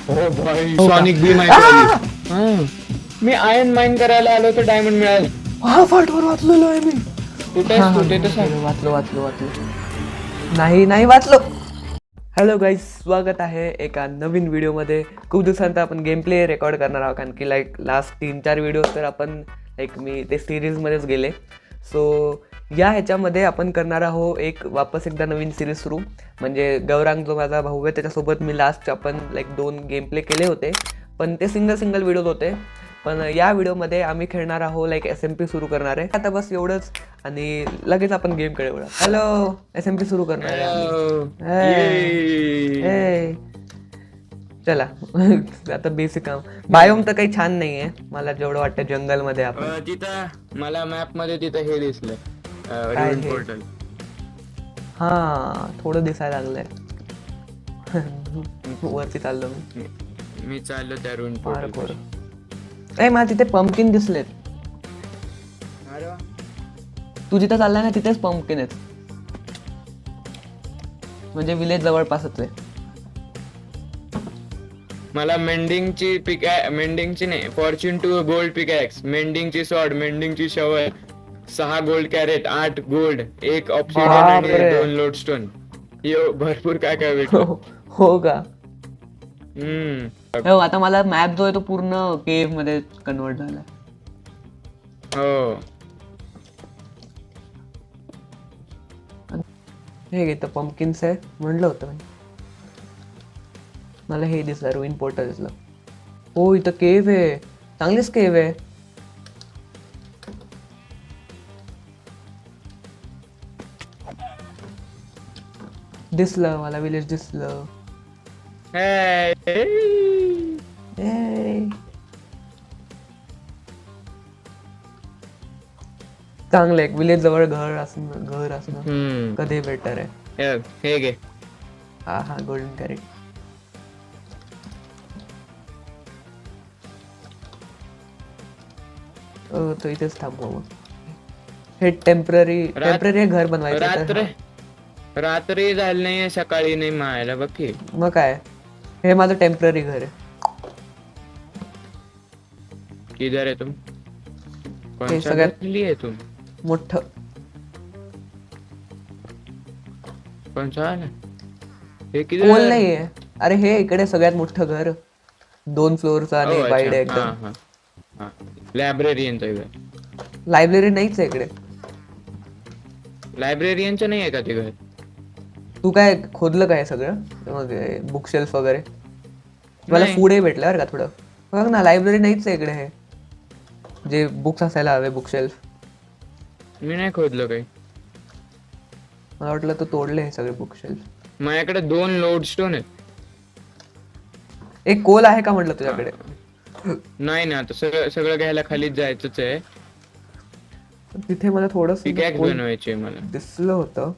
हो भाई हो का? सॉनिक बीम आहे. मी आयर्न माइन करायला आलो तर डायमंड मिळाले. हा फाटवर वाचलेलो आहे मी. कुठे हा आहेस हा तू ते तर सांग. वाचलो. नाही नाही वाचलो. हॅलो गाईज, स्वागत आहे एका नवीन व्हिडिओमध्ये. खूप दिवसांत आपण गेम प्ले रेकॉर्ड करणार आहोत, कारण की लाईक लास्ट 3-4 व्हिडिओज तर आपण मी ते सिरीजमध्येच गेले. सो या ह्याच्यामध्ये आपण करणार आहोत वापस एकदा नवीन सिरीज सुरू. म्हणजे गौरांग जो माझा भाऊ आहे त्याच्यासोबत मी लास्ट आपण 2 गेम प्ले केले होते, पण ते सिंगल व्हिडिओज होते. पण या व्हिडिओमध्ये आम्ही खेळणार आहोत SMP सुरू करणार आहे. आता बस एवढंच आणि लगेच आपण गेम कडे वळू. हॅलो, SMP सुरू करणार आहे आम्ही. ए, चला. आता बेसिक काम. बायोम तर काही छान नाहीये, मला जेवढं वाटतं जंगलमध्ये आपण. तिथं मला मॅप मध्ये तिथं हे दिसलं, काय रुईन हे? पोर्टल. हा, थोडं दिसायला लागलंय. वरती चाललो मी. मी चाललो त्या रुईन फार पोर्टल. ए, मला तिथे पंपकिन दिसलेत. अरे वा. तू जिथं चाललाय ना तिथेच पंपकिन आहेत, म्हणजे विलेज जवळपासच आहे. मला मेंडिंगची नाही, फॉर्च्यून 2 गोल्ड पिकॅक्स, मेंडिंगची सॉर्ड, मेंडिंगची shovel, 6 gold carrot, 8 gold, 1 obsidian आणि बापरे. 2 लोडस्टोन. यो भरपूर काय काय भेटलं. हो का? हम्म. हो, आता मला मॅप जो आहे तो पूर्ण केव्ह मध्ये कन्वर्ट झाला. हो. हे घेतं पंपकिन्स आहे म्हणलं होतं मी. मला हे दिसलं, रुईन पोर्टल दिसलं. हो, इथं केव्ह आहे, चांगलीच केव्ह आहे. दिसलं मला, विलेज दिसलं. Hey. ए, चांगलं आहे. विलेज जवळ घर असणं कधी बेटर आहे. हे घे. हा, गोल्डन कॅरेट. तो इथेच थांबव मग. हे टेम्पररी घर बनवायचं तर. रात्री झाली नाही, सकाळी नाही मायला बघ की. मग काय, हे माझं टेम्पररी घर आहे. किधर आहे तुम? हे सगळ्यात आहे तुम? मोठं. कोण सा ना? हे कोल नाहीये. अरे हे इकडे सगळ्यात मोठं घर, 2 फ्लोअरचं आणि वाईड आहे एकदम. लायब्रेरियनचं घर. लायब्ररी नाहीच आहे इकडे. लायब्रेरियनचं नाही आहे का ते घर? तू काय खोदलं काय सगळं? मग बुकशेल्फ वगैरे. मला फूडही भेटलं बरं का थोडं. बघ ना, लायब्ररी नाहीच आहे इकडे. हे जे बुक्स असायला हवे, बुकशेल्फ. मी नाही खोदलं काही. मला वाटलं तू तोडले हे सगळे बुकशेल्फ. माझ्याकडे 2 लोडस्टोन आहेत. एक कोल आहे का म्हटलं तुझ्याकडे? नाही ना, आता सगळं घ्यायला खालीच जायचंच आहे. तिथे मला थोडस पिकॅक्स बनवायचे मला. दिसलं होतं.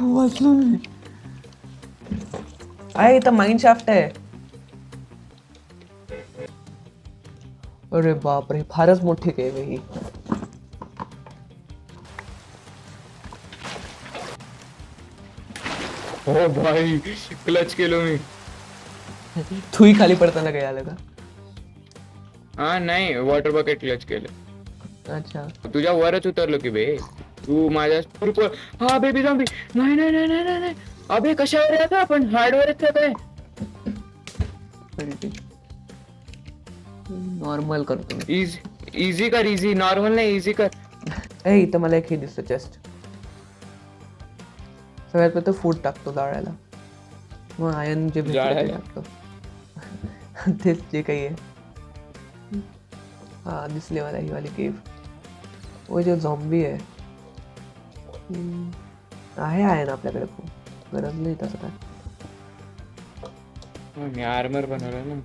वाचलो मी. आहे इथं माइन शाफ्ट आहे. अरे बापरे, फारच मोठी केव आहे ही. हो भाई, क्लच केलो मी. तूही खाली पडताना काही आलं का? हा नाही, वॉटर बकेट क्लच केलं. अच्छा, तुझ्या वरच उतरलो की बे. तू माझ्या. हा बेबी झॉम्बी. नाही. अबे कशावर आहे आता आपण? हार्डवर येत काय? नॉर्मल करतो मी. इझी कर, इझी. नॉर्मल नाही, इझी कर. ए, इथं मला एक हे दिसतं, चेस्ट. सगळ्यात पहिले फूड टाकतो जाळायला, मग आयर्न जे भेटलं टाकतो. तेच जे काही आहे. हा, दिसले मला ही वाली केव. वो जो झॉम्बी आहे आहे ना आपल्याकडे. खूप गरज नाही तसं काय. मी आर्मर बनवलं ना.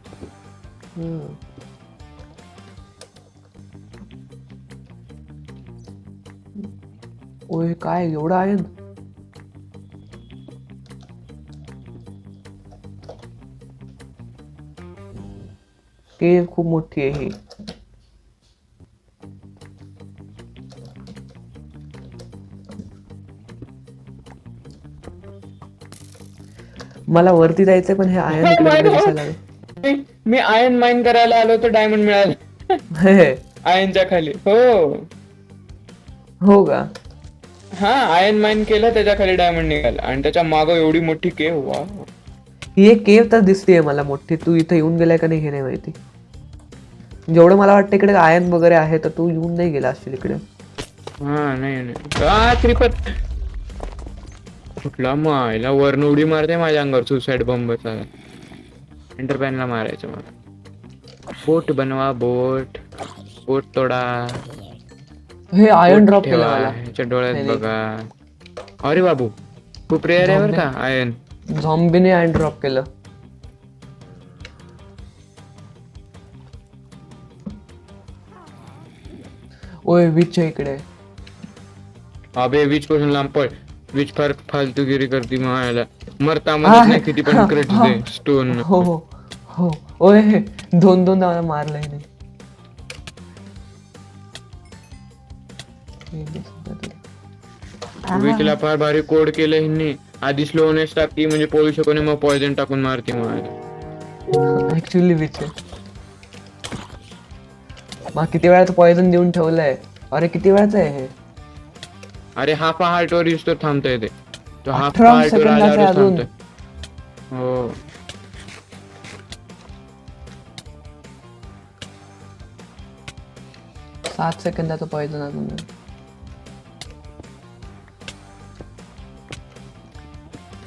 ओय, काय एवढं आहे? केव खूप मोठी आहे ही. मला वरती जायचंय पण हे आयन इकडे my तिकडे God. दिसायला लागलं. मी आयन माइन करायला आलो तर डायमंड मिळाला हे, आयनच्या खाली. हो हो का? हा, आयन माइन केलं त्याच्या खाली डायमंड निघाला आणि त्याच्या मागं एवढी मोठी केव. वा, ही एक केव तर दिसतेय मला मोठी. तू इथे येऊन गेलाय का नाही हे नाही माहिती. जेवढं मला वाटतं इकडे आयन वगैरे आहे तर तू येऊन नाही गेला असशील इकडे. हा नाही क्रिपर कुठला मायला वरन उडी मारते माझ्या अंगावर सुसाईड बॉम्बचा. एंटरपॅनला मारायचं मला. बोट बनवा, बोट तोडा. हे आयन बोट ड्रॉप केलं ठेवा, मला. ह्याच्या डोळ्यात नाही. बघा. अरे बाबू खूप रेअर आहे बरं का आयन. झॉम्बीने आयन ड्रॉप केलं. ओय विच आहे इकडे. अबे वीज पासून लांब पळ. वीज फार फालतूगिरी करते मायाला. मरता मरत नाही किती पण क्रेट दे स्टोन. हो हो हो. ओय दोन मला मारलंय नाही. वीजला फार भारी कोड केलं ह्यांनी. आधी स्लोनेस टाकली म्हणजे पळू शकू नये, मग पॉइझन टाकून मारते मला. ऍक्च्युअली विच आहे. मग किती वेळा पॉइझन देऊन ठेवलंय. अरे किती वेळाचं आहे हे. अरे हाफ हार्ट वर युज तर थांबता येते. तो हाफ 18 हार्ट वर सेकंदाचा आल्यावरच अजून. थांबतोय. हो 7 सेकंदाचं पॉइझन अजून.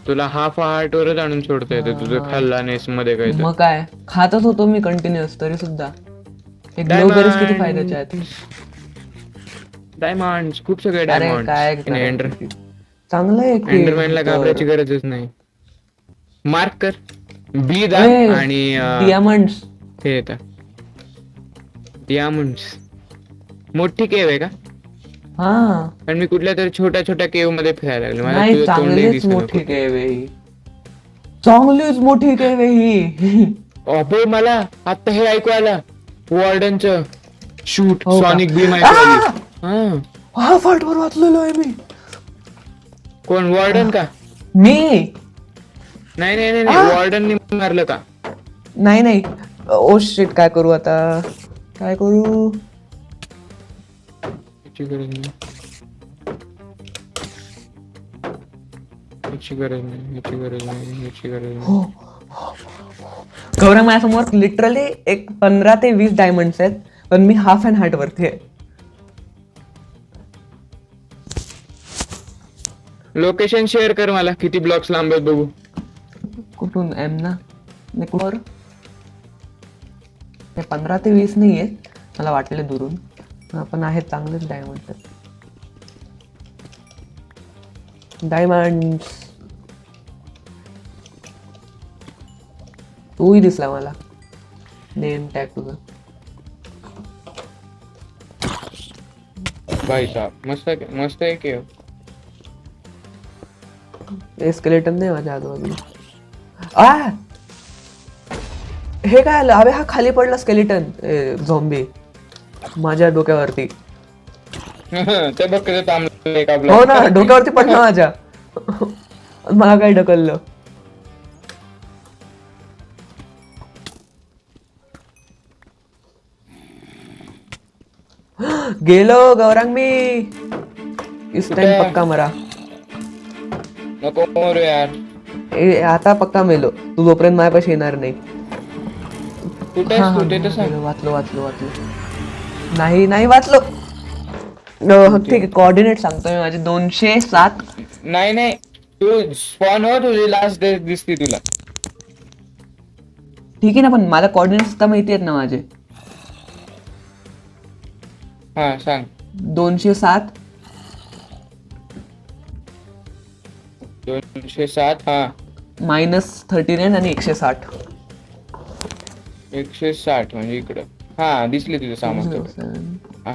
तुला हाफ हार्ट वरच आणून सोडता येते. तुझं खाल्ला नेस मध्ये काय तर. मग काय खातच होतो मी कंटिन्युअस तरी सुद्धा. हे ग्लोबेरीज किती फायद्याचे आहेत. डायमंड खूप सगळे अरे डायमंड. काय चांगलं आहे की. एंडरमॅनला घाबरायची गरजच नाही. मार्क कर बी दा ए, आणि डियामंड्स. हे येतं डियामंड्स. मोठी केव आहे का? हा पण मी कुठल्या तरी छोट्या केव मध्ये फिरायला लागलो. मला नाही, तुझं तोंडही चांगलीच दिसेना मोठी कुठं. केव आहे ही. चांगलीच मोठी केव आहे ही. अबे मला आता हे ऐकू आलं वॉर्डनच शूट हो का? सॉनिक बीम ऐकू आली. हा हा फाटवर वाचलेलो आहे मी. कोण वॉर्डन का? मी नाही वॉर्डनने मारलं का? नाही. ओ शिट, काय करू आता. काय करू. याची गरज नाही. याची गरज नाही. हो गौरव माझ्यासमोर लिटरली एक 15 ते 20 डायमंड्स आहेत पण मी हाफ अँड हार्ट वरती आहे. लोकेशन शेअर कर मला. किती ब्लॉक्स लांब आहेत बघू. कुठून एम ना कुठवर. ते 15 ते 20 नाही आहेत मला वाटले दुरून. पण आहेत चांगलेच डायमंड. डायमंड तूही दिसला मला. नेम टॅग तुझं. भाई साहब मस्त आहे केव. स्केलेटन नाही माझ्या आजूबाजूला. हे काय आलं. अबे हा खाली पडला स्केलेटन झॉम्बी माझ्या डोक्यावरती. ते बघ कसं थांबलं एका हो ब्लॉक. ना, डोक्यावरती पडला माझ्या. मला काय ढकललं. गेलो गौरांग मी. इस टाइम पक्का मरा. नको मरू यार. आता पक्का मेलो. तू जोपर्यंत माझ्यापाशी येणार नाही. कुठे आहेस तू? ते तर सांग. वाचलो. नाही वाचलो. ठीक आहे, कोऑर्डिनेट सांगतो मी माझे. 207. नाही तू स्पॉन हो. तुझी लास्ट डेट दिसती तुला. ठीक आहे ना, पण मला कोऑर्डिनेट्स आता माहिती आहेत ना माझे. हा सांग. 207 207. हा -39 आणि 160. 160 म्हणजे इकडं. हा दिसले तुझं सामान तेवढं. हा.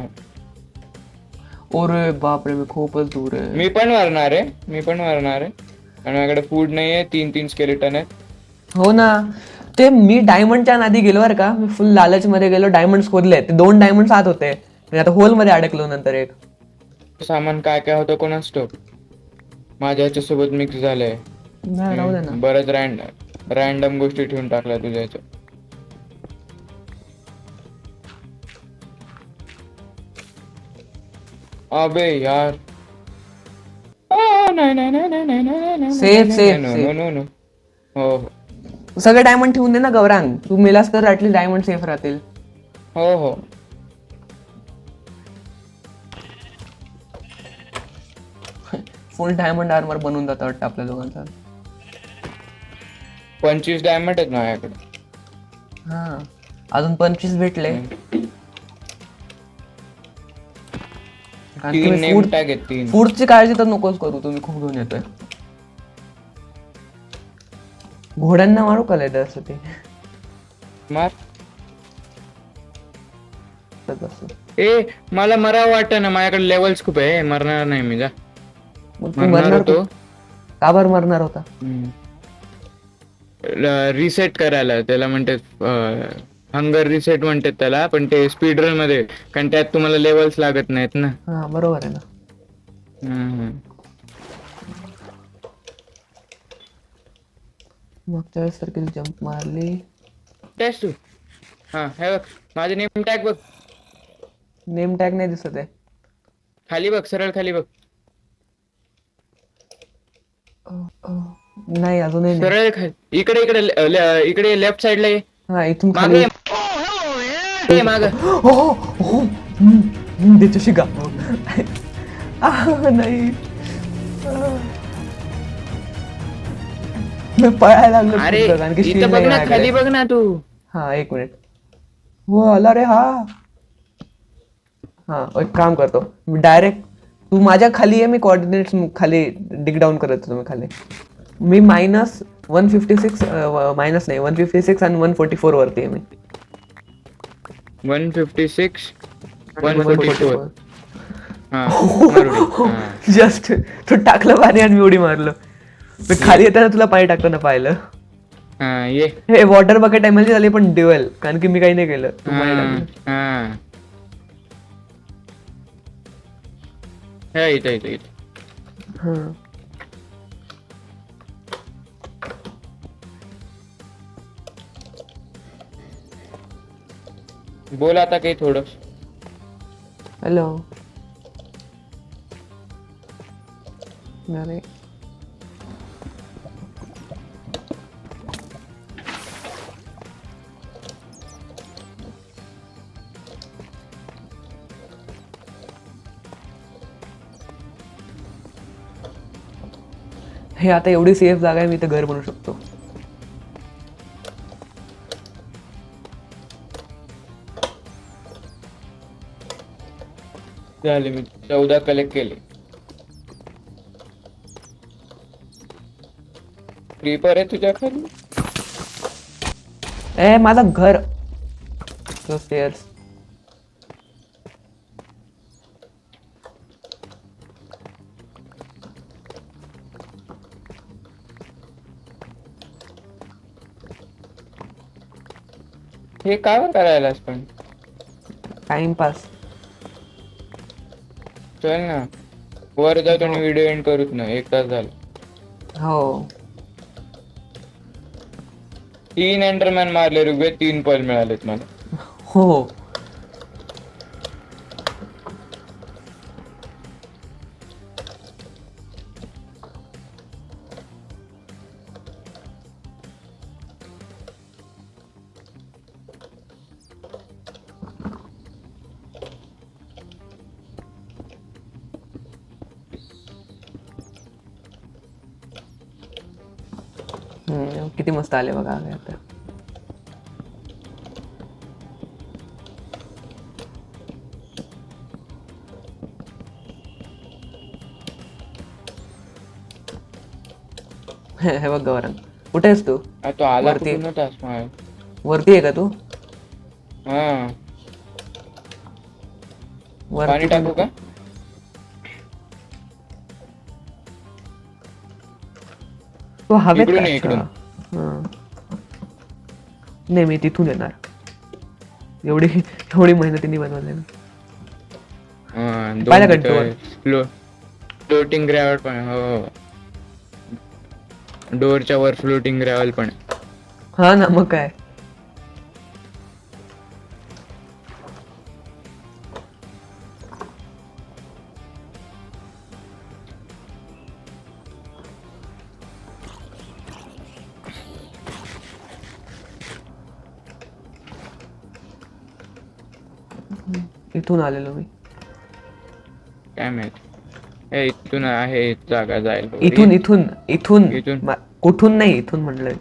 अरे बापरे, मी खूपच दूर आहे. मी पण मरणार आहे आणि माझ्याकडे फूड नाहीये. 3 स्केलेटन आहेत. हो ना, ते मी डायमंडच्या नादी गेलो बरं का. मी फुल लालच मध्ये गेलो. डायमंड खोदले. ते 2 डायमंड आत होते. मी आता होल मध्ये अडकलो नंतर एक. सामान काय होतं कोणास ठाऊक. माझ्या ह्याच्यासोबत मिक्स झालंय. नाही राहू दे ना. बरंच रॅन्डम गोष्टी ठेवून टाकल्या तुझ्या याच्यात. अबे यार नाही नाही नाही नाही नाही नाही नाही safe safe no safe. No no. हो हो सगळे डायमंड ठेवून दे ना गौरांग, तू मेलास तर ऍटलीस्ट डायमंड सेफ राहतील. हो हो. फुल डायमंड आर्मर बनवून जातं वाटतं आपल्या दोघांचा. 25 डायमंड आहेत माझ्याकडे. हा अजून 25 भेटले. आणि 3 तुम्ही नेम टॅग आहेत 3. फूडची काळजी तर नकोच करू, तुम्ही खूप घेऊन येतोय. घोड्यांना मारू का लेदर असं ते मार. तसं. ए मला मरावं वाटतं ना, माझ्याकडे लेवल्स खूप आहे. मरणार नाही मी. जा मग तू मरणार मरणार होतो. का बरं मरणार होता? रिसेट करायला त्याला म्हणतात, हंगर रिसेट म्हणतात त्याला, पण ते स्पीड रन मध्ये, कारण त्यात तुम्हाला लेवल्स लागत नाहीत ना. हा बरोबर आहे ना. हम्म. मागच्या वेळेस तर किती जंप मारली. टेस्ट तू. हा हे बघ माझे नेम टॅग बघ. नेम टॅग नाही दिसत आहे. खाली बघ, सरळ खाली बघ. नाही अजूनही नाही. सरळ खाली. इकडे इकडे इकडे लेफ्ट साइडला ये. हा इथून खाली. मागे माग. हो हो त्याच्याशी गा. नाही मी पळायला लागलो. अरे कारण की इथं shield बघ नाही ना, माझ्याकडे. खाली बघ ना तू. हा एक मिनिट. हो आला रे हा. हा एक काम करतो मी डायरेक्ट, तू माझ्या खाली आहे, मी कोऑर्डिनेट्स खाली डिग डाऊन करत होतो. मी खाली मी -156 मायनस नाही 156 आणि 144 वरती आहे मी. 156 144. हा मारू दे. जस्ट तू टाकलं पाणी आणि मी उडी मारलो. मी खाली येताना तुला पाणी टाकताना पाहिलं. हा ये. हे वॉटर बकेट एमएलची झाली पण ड्युएल, कारण की मी काही नाही केलं. तू पाणी टाकलं. हा इथं इथं इथं. हा बोल आता काही थोडं. हॅलो. अरे हे आता एवढी सेफ जागा आहे, मी इथं घर बनवू शकतो. झाले, मी 14 कलेक्ट केले. क्रीपर आहे तुझ्या खाली. ए माझं घर. स्टेअर्स. हे काय करायलास पण. टाइमपास. चल ना वर जातो आणि व्हिडिओ एंड करूच ना. 1 तास झाला. हो 3 एंडरमॅन मारले रुपये, 3 पर्ल मिळालेत मला. हो किती मस्त आले बघा आता. हे बघ गौरंग, कुठे आहेस तू? तो आला वरती. कुठून होतास मग? वरती आहे का तू? हा वरती पाणी टाकू का? तो हवेत इकडून का? ये, इकडून. हा. नाही मी तिथून येणार. एवढी मेहनतीने बनवले ना. पाहिलं का तू? फ्लोटिंग ग्रॅव्हट पण. हो डोअरच्या वर फ्लोटिंग ग्रॅव्हल पण आहे. हा ना, मग काय. इथून आलेलो मी. काय माहित. इथून आहे जागा जायला. इथून इथून इथून इथून? कुठून नाही, इथून म्हणलंय.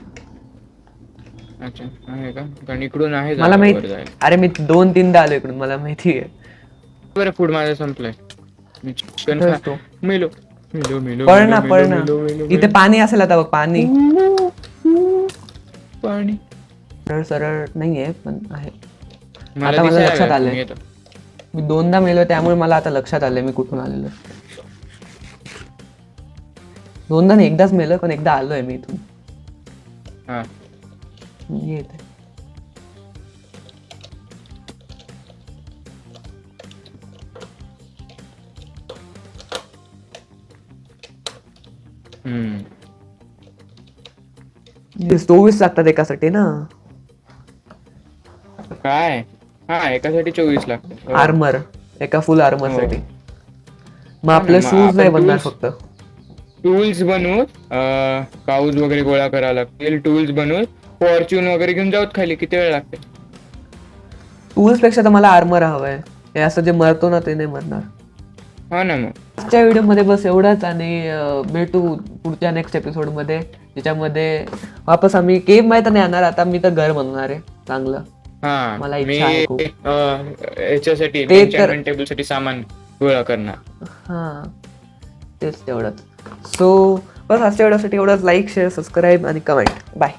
अच्छा, आहे का? कारण इकडून आहे मला जागा वर माहित. जायला. अरे मी 2-3दा आलो इकडून, मला माहिती आहे. बरं, फूड माझं संपलंय. मी चिकन कुठे आहेस तू? मेलो मेलो मेलो पळ ना, मेलो पळ मेलो ना. मेलो मेलो इथे पाणी असेल आता बघ, पाणी. पाणी. सरळ सरळ नाहीये, पण आहे. मला आता मला दिसायला लक्षात लागलं, आलंय. मी येतो. मी 2दा मेलो, त्यामुळे मला आता लक्षात आलंय मी कुठून आलेलो. 2दा नाही, एकदाच मेलो, पण एकदा आलोय मी इथून. हा. ये इथे. हम्म. 24 लागतात एकासाठी ना. काय? हा, एकासाठी 24 लागते. हो. आर्मर, एका फुल आर्मर हो. साठी. मग ना, आपले मग शूज आपण नाही बनणार tools- फक्त. टूल्स बनवून काऊज वगैरे गोळा करावं लागतील. टूल्स बनवून फॉर्च्यून वगैरे घेऊन जाऊत खाली. किती वेळ लागते? टूल्स पेक्षा तर मला आर्मर हवंय. हे असं जे मरतो ना, ते नाही मरणार. हा ना, मग आजच्या व्हिडिओमध्ये बस एवढंच, आणि भेटू पुढच्या नेक्स्ट एपिसोड मध्ये, ज्याच्यामध्ये वापस आम्ही केव माहित नाही आणणार. आता मी तर घर बनवणार आहे चांगलं. हा. मला मी इच्छा आहे खूप. याच्यासाठी ते तर- एन्चॅन्टमेंट टेबल साठी सामान गोळा करणार. हा, तेच तेवढंच. सो बस आजच्या व्हिडिओसाठी एवढंच. लाईक, शेअर, सबस्क्राईब आणि कमेंट. बाय.